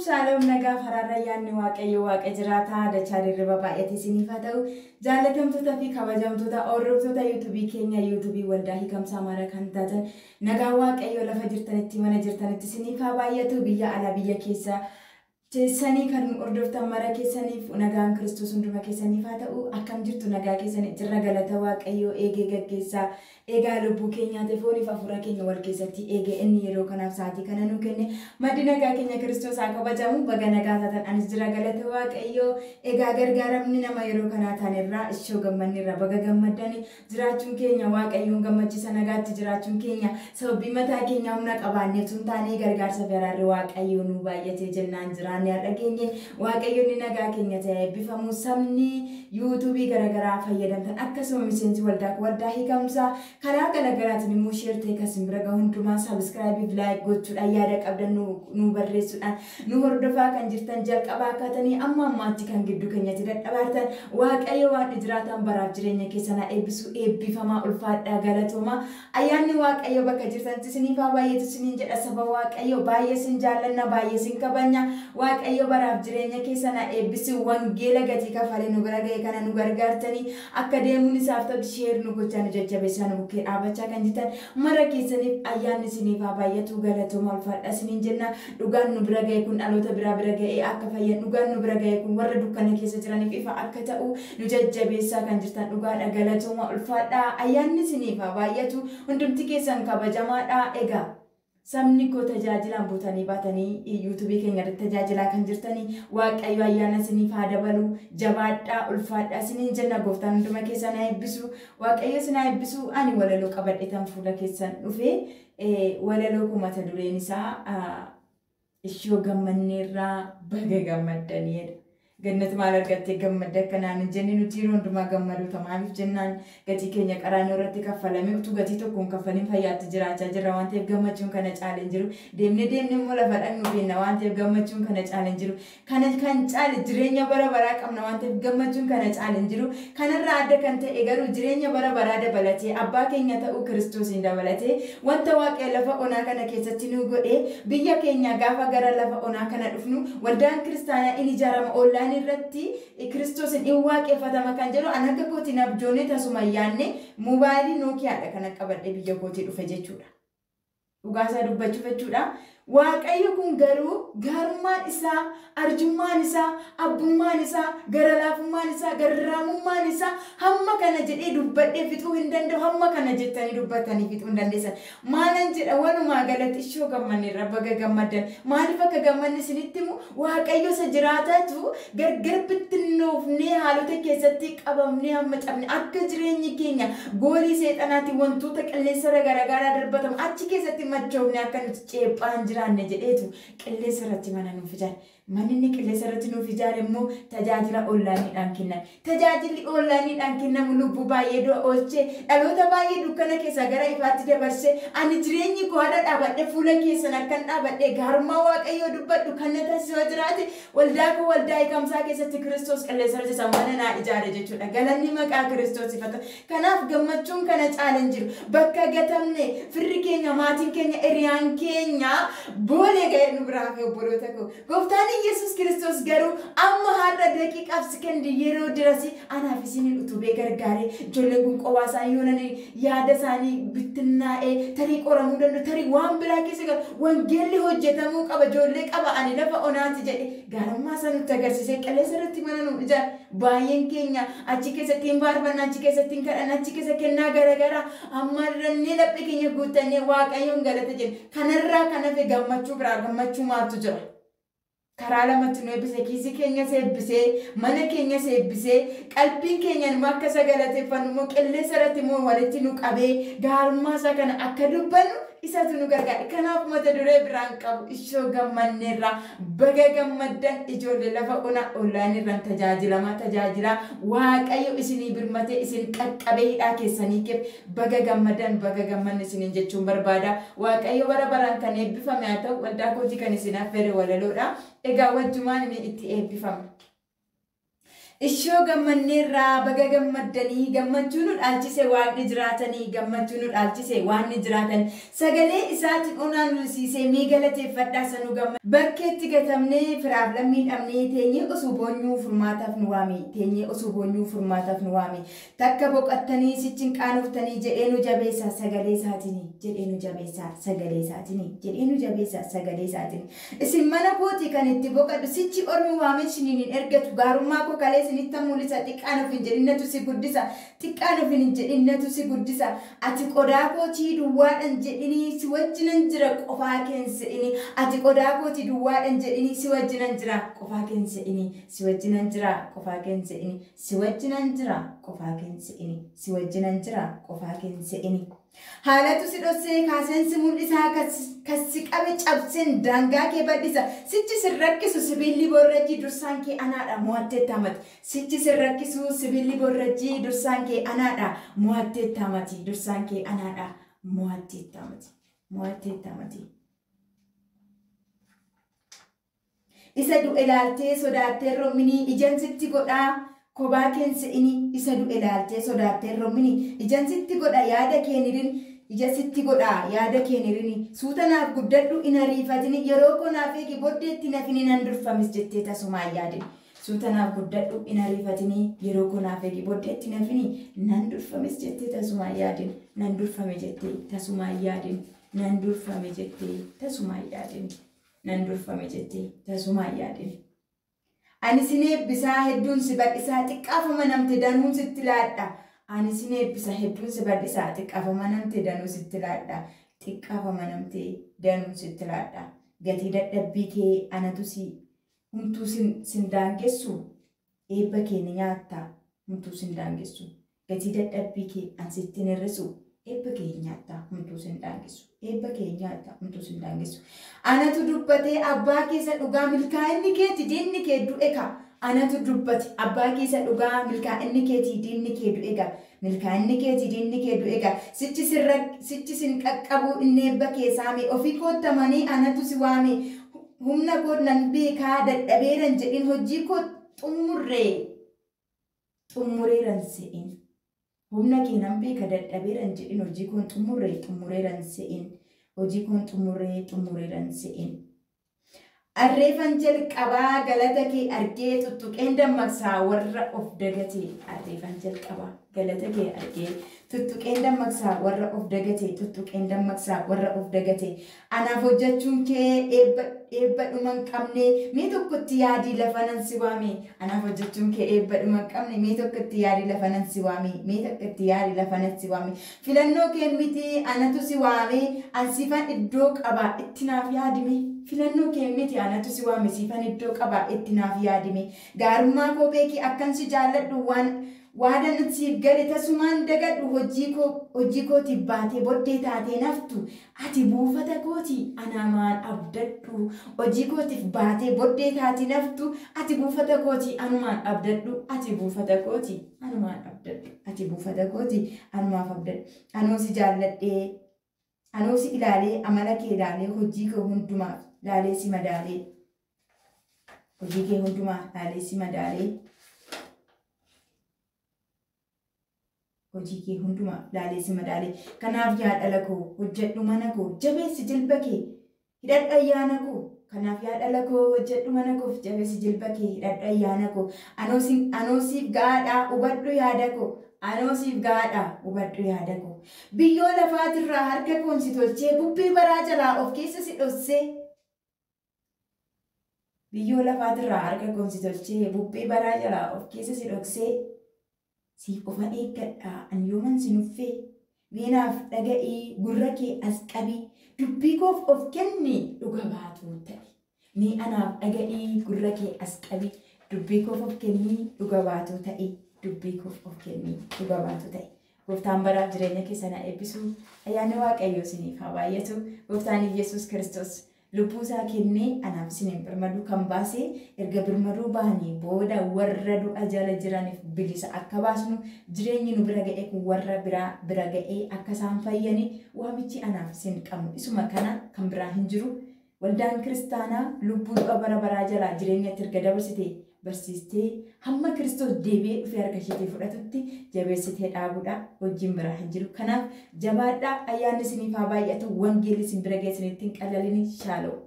Shalom nagaa fararrayyaan waaqayyo waaqa jiraataa dachaa dirriba baay'ate isiniif haa ta'u jaalatamtoota fi kabajamtoota hordoftoota yuutuubii keenya yuutuubii waldaa hiikamsaa mara kan taatan nagaa waaqayyo lafa jirtanitti mana jirtanitti isiniif haa baay'atu biyya alaa biyya keessa Teessanii kan hordoftan mara keessaniif nagaan Kiristoos hunduma keessaniif haa ta'u akkam jirtu nagaa keessanii jirra galata waaqayyo eegee gaggeessaa eegaa lubbuu keenyaatiif fooniif hafuura keenya wal keessatti eegee inni yeroo kanaaf sa'aatii kana nu kenne maddi nagaa keenya Kiristoos haa kabajamu baga nagaa taatan anis jira galata waaqayyo eegaa gargaaramni nama yeroo kanaa taanirraa ishoo gammanirra baga gammaddanii jiraachuun keenya waaqayyoon gammachiisa nagaatti jiraachuun keenya sababii mataa keenya humna qabaanneef sun taanee gargaarsa biraarri waaqayyo nu baay'atee jennaan jira. Dhageenye waaqayyoonni nagaa keenya ta'e bifamu sabni yuutuubii garagaraa fayyadamtan akkasuma miseensi waldaa hiikamsaa karaa garagaraatiin immoo sheer ta'e kasin bira gahu hundumaa sabiskiraayibii laayik gochuudhaan yaada qabdan nu barreessuudhaan nu hordofaa kan jirtan jalqabaa akkaatanii amma ammaatti kan gidduu keenyatti dadhabaartan waaqayyo waan jiraatan baraaf jireenya keessanaa eebbisu eebbifamaa ulfaadhaa galatooma ayyaanni waaqayyo bakka jirtanitti isiniif haa baay'atu isiniin jedha saba waaqayyo baay'ee isin jaallanna baay'ee isin kabanya waaqayyo baraaf jireenya keessana eebbisi wangeela gatii kafalee nu bira ga'e kana nu gargaartanii akka deemuun isaaf ta'u sheer nu gochaa nu jajjabeessaa nu bukkee dhaabachaa kan jirtan mara keessaniif ayyaanni isiniif haa baay'atu galatooma ulfaadha isiniin jenna dhugaan nu bira ga'e kun dhaloota bira ga'e akka fayyan dhugaan nu bira ga'e kun warra dukkana keessa jiraniif ifa akka ta'u nu jajjabeessaa kan jirtan dhugaadha galatooma ulfaadha ayyaanni isiniif haa baay'atu hundumti keessan kabajamaadha egaa Sabni ko tajaajilaan buutanii baatanii yuutuubii keenya irratti tajaajilaa kan jirtanii waaqayyo ayyaana isiniif haa dabalu jabaadhaa ulfaadhaa isiniin jenna gooftaan hunduma keessan haa eebbisu waaqayyo isin haa eebbisu ani walaloo qabadheetan fuula keessan dhufee walaloo kun mata dureen isaa ishoo gammanneerraa baga gammaddaniidha. Gannat maal argattee gammadda akkanaan jennee nuti yeroo hundumaa gammaduuta maaliif jennaan gatii keenya qaraanii irratti kaffalame utuu gatii tokkoon kaffaliin fayyaatti jiraachaa jirra waan ta'eef gammachuun kana caalee hin jiru deemnee immoo lafa dhaqnu beekna waan ta'eef gammachuun kana caalee hin jiru kana kan caale jireenya bara baraa qabna waan ta'eef gammachuun kana caalee hin jiru kanarraa adda kan ta'e garuu jireenya bara baraa dabalatee abbaa keenya ta'uu Kiristoosiin dabalatee wanta waaqayyo lafa onaa kana keessatti nu godhee biyya keenya gaafa gara lafa onaa kana dhufnu waldaan kiristaanaa in ijaarama oollaan irratti Kiristoos in waaqeffatama kan jedhu an akka kootiin abjoonee tasuma yaanne moobaayilii Nookiyaadha kan qabadhe biyya kootii dhufe jechuudha. Dhugaasaa dubbachuuf jechuudha. Waaqayyo kun garuu gaarummaan isaa arjummaan isaa abbummaan isaa garalaafummaan isaa garraamummaan isaa hamma kana jedhee dubbadhee fixuu hin danda'u hamma kana jettanii dubbatanii fixuu hin dandeessan maalan jedha walumaa galatti ishoo gammanneerra baga gammaddan maaliif akka gammanne isinitti himu waaqayyo isa jiraataatu gargar bittinnoofnee haalota keessatti qabamnee hamma cabne akka jireenyi keenya goolii seexanaatti wantoota qilleensarra garagaraa darbatamu achi keessatti machoofne akka nuti ceephaan jiraanne jedheetu qilleessa irratti mana nuuf ijaare manni qilleessa irratti nuuf ijaare immoo tajaajila onlaayiniidhaan kennan tajaajilli onlaayiniidhaan kennamu lubbuu baay'ee oolchee dhaloota baay'ee dukkana keessa gara ifaatti dabarsee ani jireenyi koo haadha dhaabadhe fuula keessan akkan dhaabadhe gaarummaa waaqayyoo dubbadhu kan na taasisuu jiraate waldaa koo waldaa hiikamsaa keessatti Kiristoos qilleessa irratti mana naa ijaare jechuudha galanni maqaa Kiristoos ifata kanaaf gammachuun kana caalee hin jiru bakka gatamne firri keenya maatiin keenya hiriyaan keenya boole ga'e nu biraa fi obboloota koo gooftaan Yesus Kiristoos garuu amma har'a daqiiqaaf sekondi yeroo dirasi anaaf isin utubee gargaaree ijoolleen kun qophaa isaanii yoonanii yaada isaanii bittinnaa'ee tarii qoramuu danda'u tarii waan biraa keessa galu wangeelli hojjetamuu qaba ijoollee qaba ani lafa onaati jedhe gaarummaa isaa nutti agarsiisee qilleessa irratti mana nu ijaare baay'een keenya achi keessatti hin faarfanna achi keessatti hin kadhanna achi keessa kennaa garagaraa amma irrannee laphee keenya guuttannee waaqayyoon galata jenna kanarraa kan hafe gammachuu biraa gammachuu maaltu jira. karaa lamatti nu eebbise kiisii keenya eebbisee mana keenya eebbisee qalbiin keenya immoo akka sagalateeffannu immoo qilleessa irratti immoo walitti nu qabee gaarummaa isaa kana akka dubbannu isatu nu gargaara kanaaf mata duree biraan qabu ishoo gammanneerraa baga gammaddan ijoollee lafa onaa onlaayinirraan tajaajilaa waaqayyo isinii birmatee isin qaqqabee hidhaa keessanii keef baga gammaddan baga gammanne isiniin jechuun barbaada waaqayyo bara baraan kan eebbifame haa ta'u waldaa kootii kan isin affeere walaloodha egaa wajjumaan inni itti eebbifama. Ishoo gammanneerraa baga gammaddanii gammachuun nu dhaalchise waaqni jiraatanii gammachuun nu dhaalchise waanni jiraatan sagalee isaatiin onaan lulsiisee mii galateeffadhaa sanuu gamma bakkeetti gatamnee firaaf lammii dhabnee teenyee osoo boonyuu furmaataaf nu waame teenyee osoo boonyuu furmaataaf nu waame takka boqattanii sichin qaanoftanii jedhee nu jabeessa sagalee isaatiin jedhee nu jabeessa sagalee isaatiin jedhee nu jabeessa sagalee isaatiin isin mana kooti kan itti boqadhu sichi ormi waame shiniin ergatu gaarummaa koo kalee sinitta mulisa xiqqaan ofin jedhinnatu si guddisa xiqqaan ofin jedhinnatu si guddisa ati qodaa kootii duwwaadhan jedhinii si wajjinan jira qofaa keensa'ini ati qodaa kootii duwwaadhan jedhinii si wajjinan jira qofaa keensa'ini si wajjinan jira qofaa keensa'ini si wajjinan jira qofaa keensa'ini si wajjinan jira qofaa keensa'ini haalatu si dhossee kaaseen si mul'isaa kasi qabe cabseen daangaa kee badhisa sichi si rakkisu sibiilli borrajii dursaan kee anaadha mo'atteetti hamati sichi si rakkisu sibiilli borrajii dursaan kee anaadha mo'atteetti hamati dursaan kee anaadha mo'atteetti hamati mo'atteetti hamati isa du'e ilaaltee sodaattee roomini ijaan sitti godhaa Kobaa keensa'ini isa du'e ilaaltee sodaattee roomini ijaan sitti godha yaada keenirin ija sitti godha yaada keenirin suutanaaf guddadhu in ariifatini yeroo konaaf eegi booddeetti nafini nan durfamis jettee tasumaa yaadin suutanaaf guddadhu in ariifatini yeroo konaaf eegi booddeetti nafini nan durfamis jettee tasumaa yaadin nan durfame jettee tasumaa yaadin nan durfame jettee tasumaa yaadin nan durfame jettee tasumaa yaadin Ani sineebbisa hedduun si badhisaa xiqqaafama namte danuun sitti laadha. Ani sineebbisa hedduun si badhisaa xiqqaafama namte danuun sitti laadha. Xiqqaafama namte danuun sitti laadha. Gatii dadhabbii kee anatu si humtuu sin daangessu eebba kee ni nyaatta humtuu sin daangessu. Gatii dadhabbii kee an sitti hir'isu eebba kee nyaatta humtuu sin daangessu. Eebba kee nyaatta humtuu sin daangessu. Anatu dubbatee abbaa keessa dhugaa milkaa'inni keeti diinni kee du'e ka. Anatu dubbate abbaa keessa dhugaa milkaa'inni keeti diinni kee du'e ka. Milkaa'inni keeti diinni kee du'e ka. Sichi sin qaqqabu inni eebba kee saame ofii koottamanii anatu si waame. Humna koo nan beekaa dadhabeeran jedhin hojii koo xumureeran se'in. Humna kee nan beeka dadhabeeran jedhin hojii koo xumureeran se'in. Hojii koo xumureeran se'in. Arreeffan jalqabaa galata kee argee tuttuqeen dammaqsaa warra of dagate. Arreeffan jalqabaa galata kee argee tuttuqeen dammaqsaa warra of dagate. Tuttuqeen dammaqsaa warra of dagate. Anaaf hojjechuun kee eebba dhuman qabne mee tokkotti yaadii lafa nan si waame. Anaaf hojjechuun kee eebba dhuman qabne mee tokkotti yaadii lafa nan si waame. Mee tokkotti yaadii lafa nan si waame. Filannoo kee miti anatu si waame. Ansifan iddoo qaba itti naaf yaadime. Filannoo kee miti anatu si waame siifan iddoo qaba itti naaf yaadime. Gaarummaa koo beeki akkan si jaalladhu waadan siif gale tasumaan dagadhu hojii kootiif baatee boddee taatee naftu ati buufata kooti anamaan abdadhu hojii kootiif baatee boddee taatee naftu ati buufata kooti anumaan abdadhu ati buufata kooti anumaan abdadhu ati buufata kooti anumaaf abdadhu anoosi jaalladhee anoosi ilaalee amala kee ilaalee hojii kee hundumaa ilaalee si madaalee hojii kee hundumaa ilaalee si madaalee hojii kee hundumaa ilaalee si madaalee kanaaf yaa dhala koo hojjedhu mana koo jabeessi jilba kee hidhadhu ayyaana koo kanaaf yaa dhala koo hojjedhu mana koo jabeessi jilba kee hidhadhu ayyaana koo anoosiif gaadhaa hubadhu yaada koo anoosiif gaadhaa hubadhu yaada koo biyyoo lafaatirraa harka koon si tolchee bubbee baraa jalaa of keessa si dhossee biyyoo lafaatirraa harka koon si tolchee bubbee baraa jalaa of keessa si dhoksee siif ofa eeggadhaa an yooman si nuffee meenaaf dhaga'ii gurra kee as qabii dubbii koof of kenni dhuga baatuu ta'e mee anaaf dhaga'ii gurra kee as qabii dubbii koof of kennii dhuga baatuu ta'e dubbii koof of kennii dhuga baatuu ta'e gooftaan baraaf jireenya keessa na eebbisu ayyaanni waaqayyoo isiniif haa baay'atu gooftaan Yesuus Kiristoos lubbuu isaa kennee anaaf isiniin birmaduu kan baasee erga birmaduu bahanii booda warra du'a jala jiraniif bilisa akka baasnu jireenyi nu bira ga'e kun warra bira ga'ee akka isaan fayyani waamichi anaaf isin qabnu isuma kana kan biraa hin jiru waldaan kiristaanaa lubbuu du'a bara baraa jalaa jireenyatti erga dabarsite barsiistee hamma Kiristoos deebi'ee dhufee harka isheetii fudhatutti jabeessitee dhaabuudha wajjin bira hin jiru. Kanaaf jabaadhaa ayyaanni isiniif haa baay'atu wangeelli isin bira geessanitti hin qalalini shaaloo.